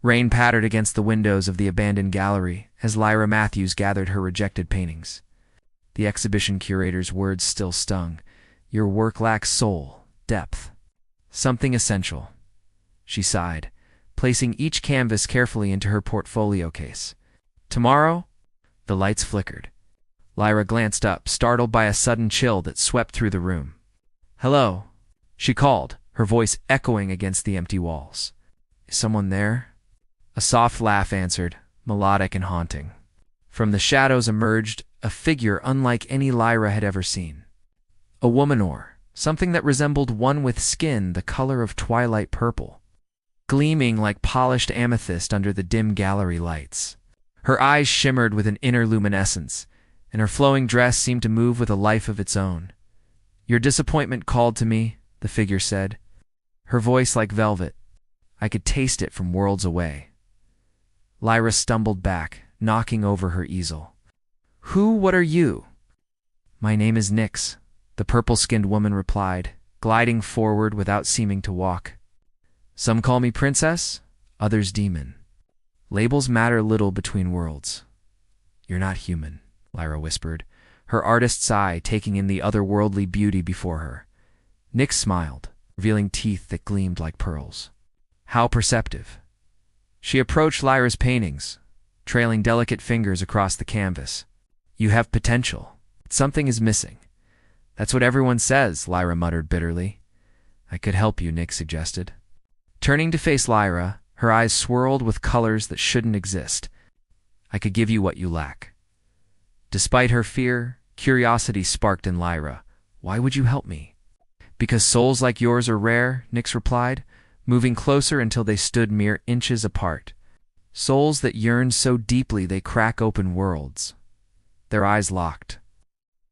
Rain pattered against the windows of the abandoned gallery as Lyra Matthews gathered her rejected paintings. The exhibition curator's words still stung. Your work lacks soul, depth, something essential. She sighed, placing each canvas carefully into her portfolio case. Tomorrow? The lights flickered. Lyra glanced up, startled by a sudden chill that swept through the room. Hello, she called, her voice echoing against the empty walls. Is someone there? A soft laugh answered, melodic and haunting. From the shadows emerged a figure unlike any Lyra had ever seen. A woman, or something that resembled one with skin the color of twilight purple, gleaming like polished amethyst under the dim gallery lights. Her eyes shimmered with an inner luminescence, and her flowing dress seemed to move with a life of its own. Your disappointment called to me, the figure said, her voice like velvet. I could taste it from worlds away. Lyra stumbled back, knocking over her easel. What are you? My name is Nyx, the purple-skinned woman replied, gliding forward without seeming to walk. Some call me princess, others demon. Labels matter little between worlds. You're not human, Lyra whispered, her artist's eye taking in the otherworldly beauty before her. Nyx smiled, revealing teeth that gleamed like pearls. How perceptive. She approached Lyra's paintings, trailing delicate fingers across the canvas. You have potential. Something is missing. That's what everyone says, Lyra muttered bitterly. I could help you, Nyx suggested. Turning to face Lyra, her eyes swirled with colors that shouldn't exist. I could give you what you lack. Despite her fear, curiosity sparked in Lyra. Why would you help me? Because souls like yours are rare, Nyx replied, moving closer until they stood mere inches apart. Souls that yearn so deeply they crack open worlds. Their eyes locked,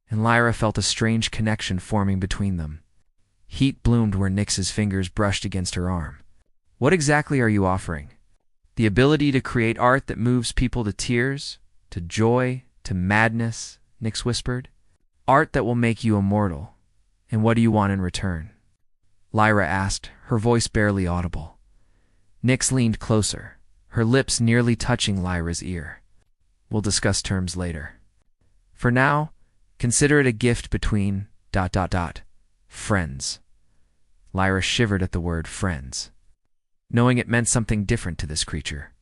and Lyra felt a strange connection forming between them. Heat bloomed where Nyx's fingers brushed against her arm. What exactly are you offering? The ability to create art that moves people to tears, to joy, to madness, Nyx whispered. Art that will make you immortal. And what do you want in return? Lyra asked, her voice barely audible. Nyx leaned closer, her lips nearly touching Lyra's ear. We'll discuss terms later. For now, consider it a gift between ... friends. Lyra shivered at the word friends, knowing it meant something different to this creature.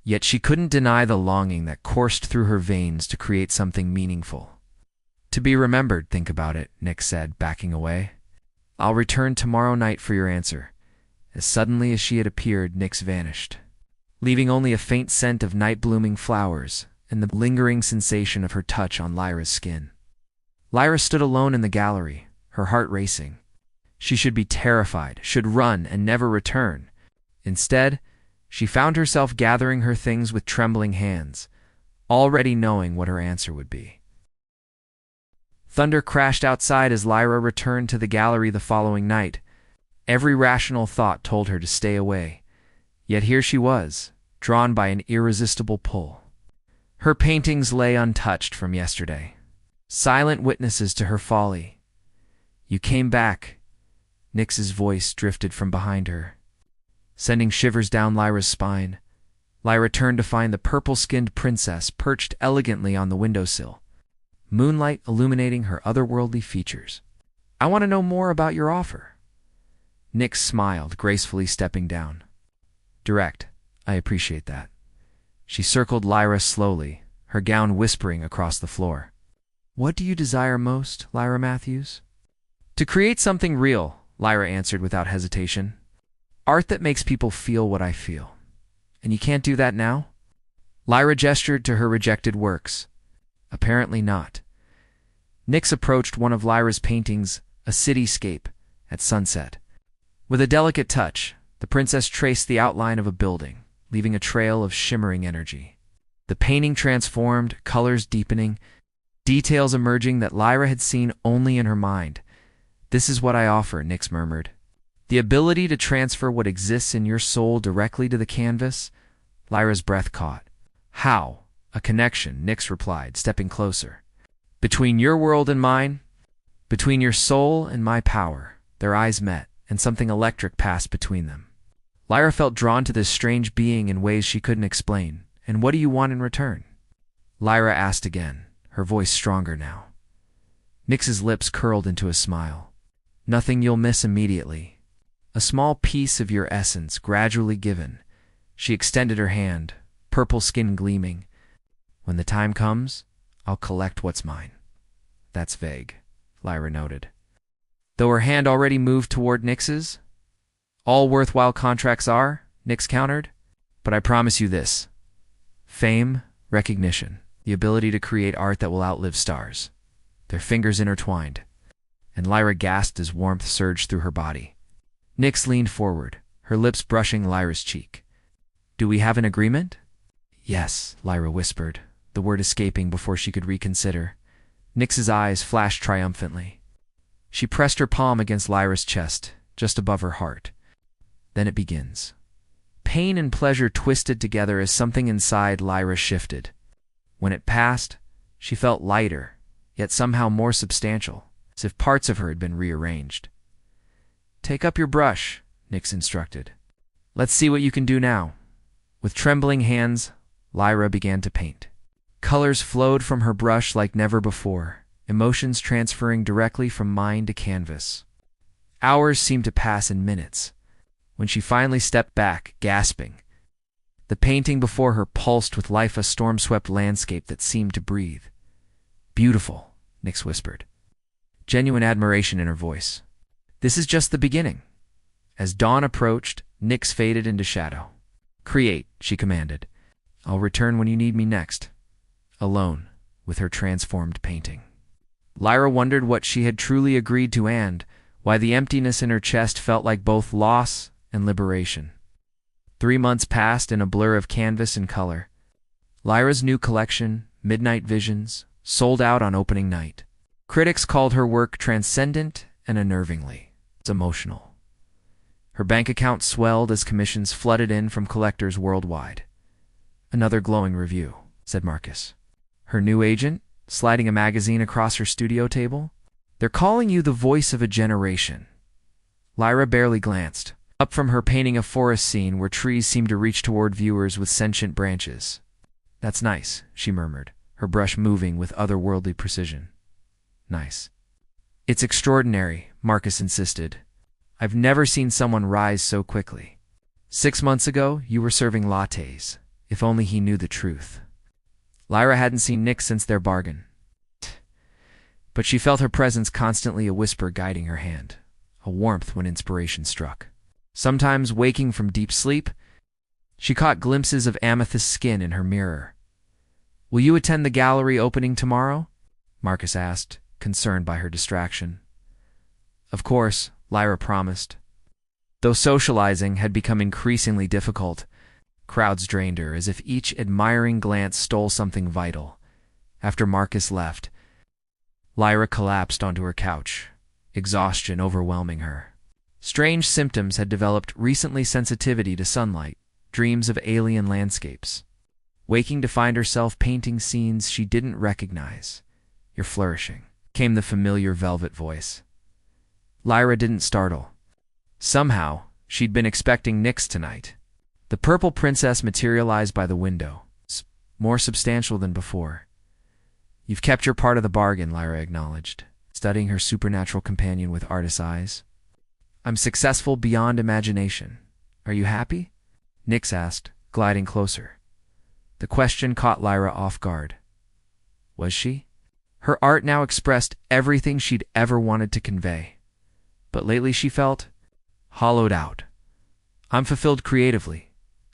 Yet she couldn't deny the longing that coursed through her veins to create something meaningful. To be remembered, think about it, Nyx said, backing away. I'll return tomorrow night for your answer. As suddenly as she had appeared, Nyx vanished, leaving only a faint scent of night-blooming flowers and the lingering sensation of her touch on Lyra's skin. Lyra stood alone in the gallery, her heart racing. She should be terrified, should run and never return. Instead, she found herself gathering her things with trembling hands, already knowing what her answer would be. Thunder crashed outside as Lyra returned to the gallery the following night. Every rational thought told her to stay away. Yet here she was, drawn by an irresistible pull. Her paintings lay untouched from yesterday, silent witnesses to her folly. You came back. Nyx's voice drifted from behind her, sending shivers down Lyra's spine. Lyra turned to find the purple-skinned princess perched elegantly on the windowsill, moonlight illuminating her otherworldly features. I want to know more about your offer. Nyx smiled, gracefully stepping down. Direct. I appreciate that. She circled Lyra slowly, her gown whispering across the floor. What do you desire most, Lyra Matthews? To create something real, Lyra answered without hesitation. Art that makes people feel what I feel. And you can't do that now? Lyra gestured to her rejected works. Apparently not. Nyx approached one of Lyra's paintings, a cityscape, at sunset. With a delicate touch, the princess traced the outline of a building, leaving a trail of shimmering energy. The painting transformed, colors deepening, details emerging that Lyra had seen only in her mind. This is what I offer, Nyx murmured. The ability to transfer what exists in your soul directly to the canvas. Lyra's breath caught. How? A connection, Nyx replied, stepping closer. Between your world and mine, between your soul and my power. Their eyes met, and something electric passed between them. Lyra felt drawn to this strange being in ways she couldn't explain. "And what do you want in return?" Lyra asked again, her voice stronger now. Nyx's lips curled into a smile. "Nothing you'll miss immediately. A small piece of your essence, gradually given." She extended her hand, purple skin gleaming. "When the time comes, I'll collect what's mine." "That's vague," Lyra noted, though her hand already moved toward Nyx's. "All worthwhile contracts are," Nyx countered. "But I promise you this. Fame, recognition, the ability to create art that will outlive stars." Their fingers intertwined, and Lyra gasped as warmth surged through her body. Nyx leaned forward, her lips brushing Lyra's cheek. "Do we have an agreement?" "Yes," Lyra whispered, the word escaping before she could reconsider. Nyx's eyes flashed triumphantly. She pressed her palm against Lyra's chest, just above her heart. "Then it begins." Pain and pleasure twisted together as something inside Lyra shifted. When it passed, she felt lighter, yet somehow more substantial, as if parts of her had been rearranged. "Take up your brush," Nyx instructed. "Let's see what you can do now." With trembling hands, Lyra began to paint. Colors flowed from her brush like never before, emotions transferring directly from mind to canvas. Hours seemed to pass in minutes. When she finally stepped back, gasping, the painting before her pulsed with life, a storm-swept landscape that seemed to breathe. "Beautiful," Nyx whispered, genuine admiration in her voice. "This is just the beginning." As dawn approached, Nyx faded into shadow. "Create," she commanded. "I'll return when you need me next." Alone, with her transformed painting. Lyra wondered what she had truly agreed to and why the emptiness in her chest felt like both loss and liberation. 3 months passed in a blur of canvas and color. Lyra's new collection, Midnight Visions, sold out on opening night. Critics called her work transcendent and unnervingly emotional. Her bank account swelled as commissions flooded in from collectors worldwide. "Another glowing review," said Marcus, her new agent, sliding a magazine across her studio table. "They're calling you the voice of a generation." Lyra barely glanced up from her painting a forest scene where trees seemed to reach toward viewers with sentient branches. "That's nice," she murmured, her brush moving with otherworldly precision. "Nice." "It's extraordinary," Marcus insisted. "I've never seen someone rise so quickly. 6 months ago, you were serving lattes. If only he knew the truth." Lyra hadn't seen Nyx since their bargain, but she felt her presence constantly, a whisper guiding her hand, a warmth when inspiration struck. Sometimes, waking from deep sleep, she caught glimpses of amethyst skin in her mirror. "Will you attend the gallery opening tomorrow?" Marcus asked, concerned by her distraction. "Of course," Lyra promised. Though socializing had become increasingly difficult, crowds drained her as if each admiring glance stole something vital. After Marcus left, Lyra collapsed onto her couch, exhaustion overwhelming her. Strange symptoms had developed recently: sensitivity to sunlight, dreams of alien landscapes. Waking to find herself painting scenes she didn't recognize. "You're flourishing," came the familiar velvet voice. Lyra didn't startle. Somehow, she'd been expecting Nyx tonight. The purple princess materialized by the window, more substantial than before. "You've kept your part of the bargain," Lyra acknowledged, studying her supernatural companion with artist's eyes. "I'm successful beyond imagination. Are you happy?" Nyx asked, gliding closer. The question caught Lyra off guard. Was she? Her art now expressed everything she'd ever wanted to convey. But lately she felt hollowed out. "I'm fulfilled creatively,"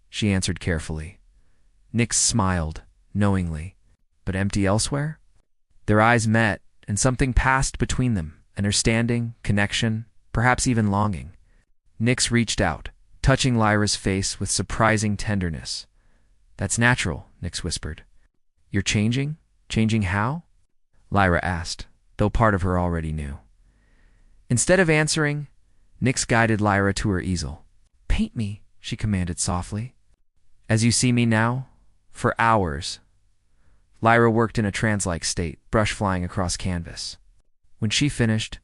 she answered carefully. Nyx smiled, knowingly. "But empty elsewhere?" Their eyes met, and something passed between them, understanding, connection, perhaps even longing. Nyx reached out, touching Lyra's face with surprising tenderness. "That's natural," Nyx whispered. "You're changing? Changing how?" Lyra asked, though part of her already knew. Instead of answering, Nyx guided Lyra to her easel. "Paint me," she commanded softly. "As you see me now?" For hours, Lyra worked in a trance-like state, brush flying across canvas. When she finished,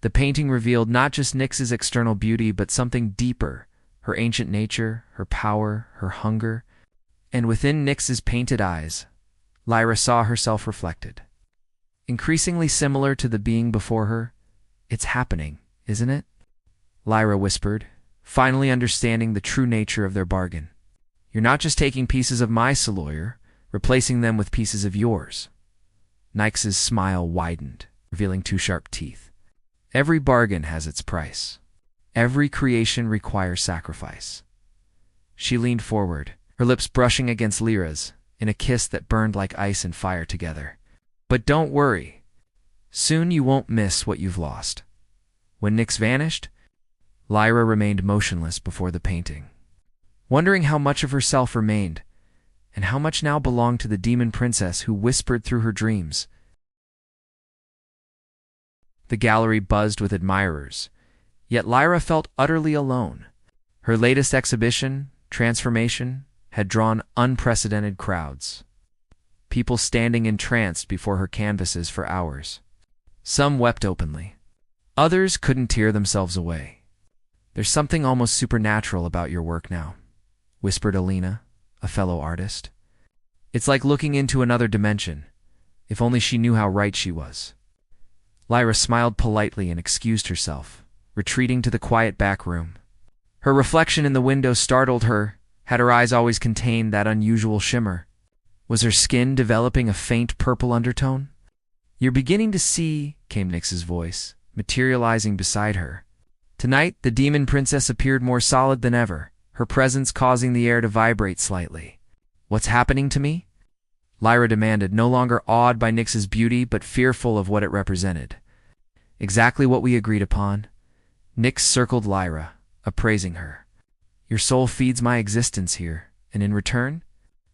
the painting revealed not just Nyx's external beauty but something deeper, her ancient nature, her power, her hunger, and within Nyx's painted eyes, Lyra saw herself reflected. Increasingly similar to the being before her. "It's happening, isn't it?" Lyra whispered, finally understanding the true nature of their bargain. "You're not just taking pieces of my Saloyer, replacing them with pieces of yours." Nyx's smile widened, revealing two sharp teeth. "Every bargain has its price. Every creation requires sacrifice." She leaned forward, her lips brushing against Lyra's, in a kiss that burned like ice and fire together. "But don't worry. Soon you won't miss what you've lost." When Nyx vanished, Lyra remained motionless before the painting, wondering how much of herself remained, and how much now belonged to the demon princess who whispered through her dreams. The gallery buzzed with admirers, yet Lyra felt utterly alone. Her latest exhibition, Transformation, had drawn unprecedented crowds, people standing entranced before her canvases for hours. Some wept openly. Others couldn't tear themselves away. "There's something almost supernatural about your work now," whispered Alina, a fellow artist. "It's like looking into another dimension. If only she knew how right she was." Lyra smiled politely and excused herself, retreating to the quiet back room. Her reflection in the window startled her. Had her eyes always contained that unusual shimmer? Was her skin developing a faint purple undertone? "You're beginning to see," came Nyx's voice, materializing beside her. Tonight, the demon princess appeared more solid than ever, her presence causing the air to vibrate slightly. "What's happening to me?" Lyra demanded, no longer awed by Nyx's beauty but fearful of what it represented. "Exactly what we agreed upon." Nyx circled Lyra, appraising her. "Your soul feeds my existence here, and in return,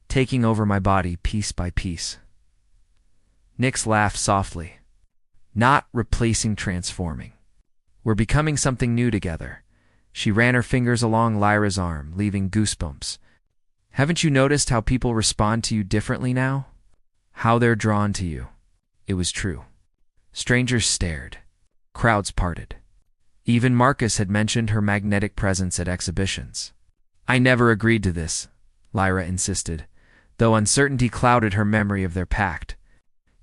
taking over my body piece by piece." Nyx laughed softly. "Not replacing, transforming. We're becoming something new together." She ran her fingers along Lyra's arm, leaving goosebumps. "Haven't you noticed how people respond to you differently now? How they're drawn to you?" It was true. Strangers stared. Crowds parted. Even Marcus had mentioned her magnetic presence at exhibitions. "I never agreed to this," Lyra insisted, though uncertainty clouded her memory of their pact.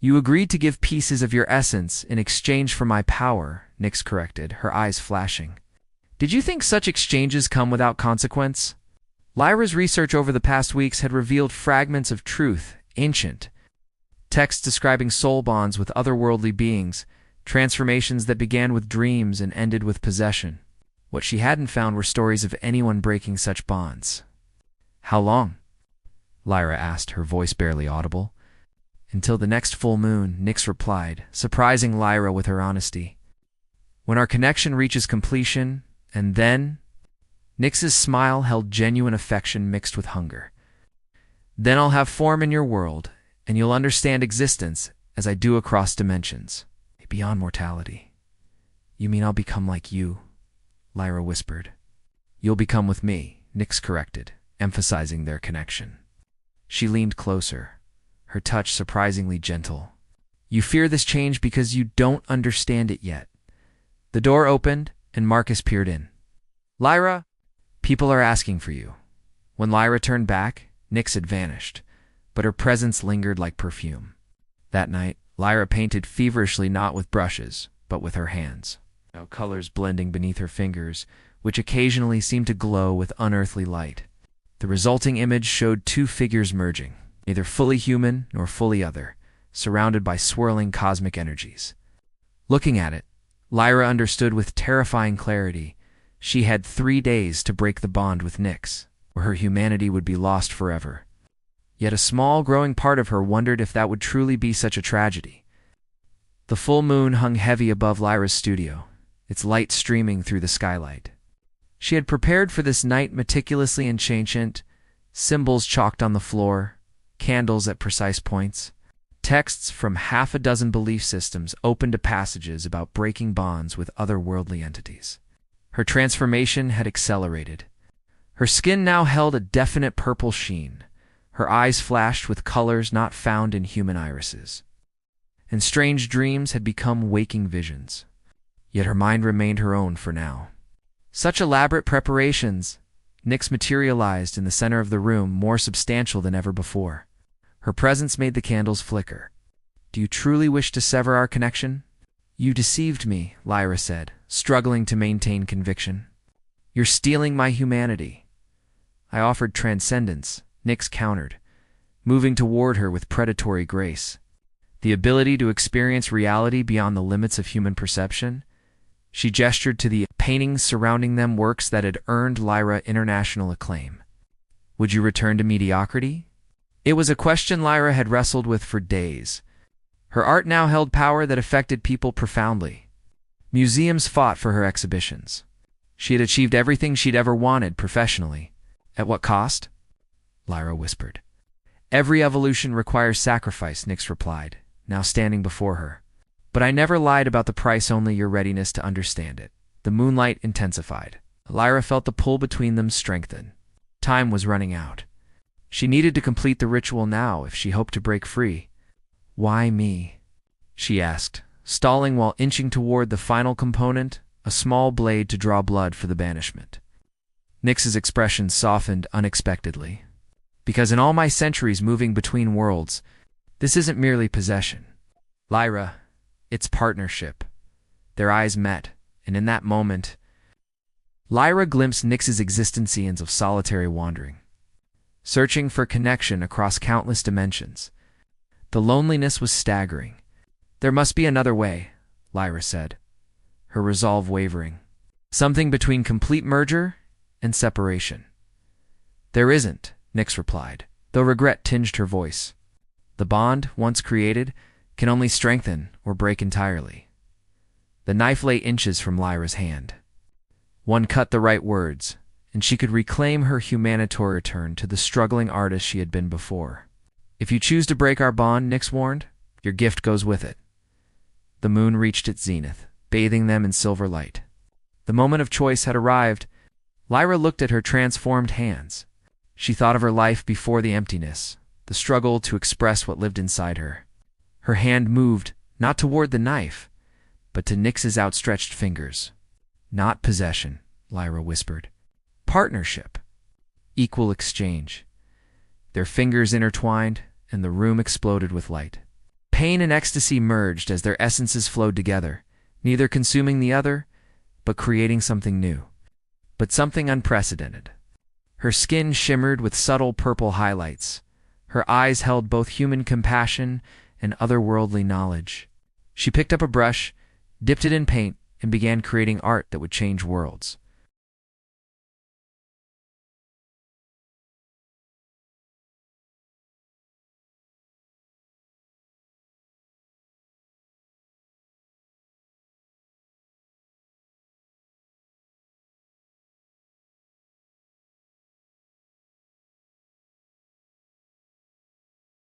"You agreed to give pieces of your essence in exchange for my power," Nyx corrected, her eyes flashing. "Did you think such exchanges come without consequence?" Lyra's research over the past weeks had revealed fragments of truth, ancient texts describing soul bonds with otherworldly beings, transformations that began with dreams and ended with possession. What she hadn't found were stories of anyone breaking such bonds. "How long?" Lyra asked, her voice barely audible. "Until the next full moon," Nyx replied, surprising Lyra with her honesty. "When our connection reaches completion, and then—" Nyx's smile held genuine affection mixed with hunger. "Then I'll have form in your world, and you'll understand existence as I do across dimensions, beyond mortality." "You mean I'll become like you?" Lyra whispered. "You'll become with me," Nyx corrected, emphasizing their connection. She leaned closer, her touch surprisingly gentle. "You fear this change because you don't understand it yet." The door opened, and Marcus peered in. "Lyra, people are asking for you." When Lyra turned back, Nyx had vanished, but her presence lingered like perfume. That night, Lyra painted feverishly, not with brushes, but with her hands, colors blending beneath her fingers, which occasionally seemed to glow with unearthly light. The resulting image showed two figures merging, neither fully human nor fully other, surrounded by swirling cosmic energies. Looking at it, Lyra understood with terrifying clarity she had 3 days to break the bond with Nyx, or her humanity would be lost forever. Yet a small, growing part of her wondered if that would truly be such a tragedy. The full moon hung heavy above Lyra's studio, its light streaming through the skylight. She had prepared for this night meticulously and ancient, symbols chalked on the floor, candles at precise points. Texts from 6 belief systems opened to passages about breaking bonds with otherworldly entities. Her transformation had accelerated. Her skin now held a definite purple sheen. Her eyes flashed with colors not found in human irises. And strange dreams had become waking visions. Yet her mind remained her own for now. Such elaborate preparations, Nyx materialized in the center of the room, more substantial than ever before. Her presence made the candles flicker. "Do you truly wish to sever our connection?" "You deceived me," Lyra said, struggling to maintain conviction. "You're stealing my humanity." "I offered transcendence," Nyx countered, moving toward her with predatory grace. "The ability to experience reality beyond the limits of human perception." She gestured to the paintings surrounding them, works that had earned Lyra international acclaim. "Would you return to mediocrity?" It was a question Lyra had wrestled with for days. Her art now held power that affected people profoundly. Museums fought for her exhibitions. She had achieved everything she'd ever wanted professionally. "At what cost?" Lyra whispered. "Every evolution requires sacrifice," Nyx replied, now standing before her. "But I never lied about the price, only your readiness to understand it." The moonlight intensified. Lyra felt the pull between them strengthen. Time was running out. She needed to complete the ritual now if she hoped to break free. "Why me?" she asked, stalling while inching toward the final component, a small blade to draw blood for the banishment. Nyx's expression softened unexpectedly. "Because in all my centuries moving between worlds, this isn't merely possession. Lyra, it's partnership." Their eyes met, and in that moment, Lyra glimpsed Nyx's existentians of solitary wandering, searching for connection across countless dimensions. The loneliness was staggering. "There must be another way," Lyra said, her resolve wavering. "Something between complete merger and separation." "There isn't," Nyx replied, though regret tinged her voice. "The bond, once created, can only strengthen or break entirely." The knife lay inches from Lyra's hand. One cut the right words, and she could reclaim her humanity, return to the struggling artist she had been before. "If you choose to break our bond," Nyx warned, "your gift goes with it." The moon reached its zenith, bathing them in silver light. The moment of choice had arrived. Lyra looked at her transformed hands. She thought of her life before the emptiness, the struggle to express what lived inside her. Her hand moved, not toward the knife, but to Nyx's outstretched fingers. "Not possession," Lyra whispered. "Partnership. Equal exchange." Their fingers intertwined, and the room exploded with light. Pain and ecstasy merged as their essences flowed together, neither consuming the other, but creating something new. But something unprecedented. Her skin shimmered with subtle purple highlights. Her eyes held both human compassion and otherworldly knowledge. She picked up a brush, dipped it in paint, and began creating art that would change worlds.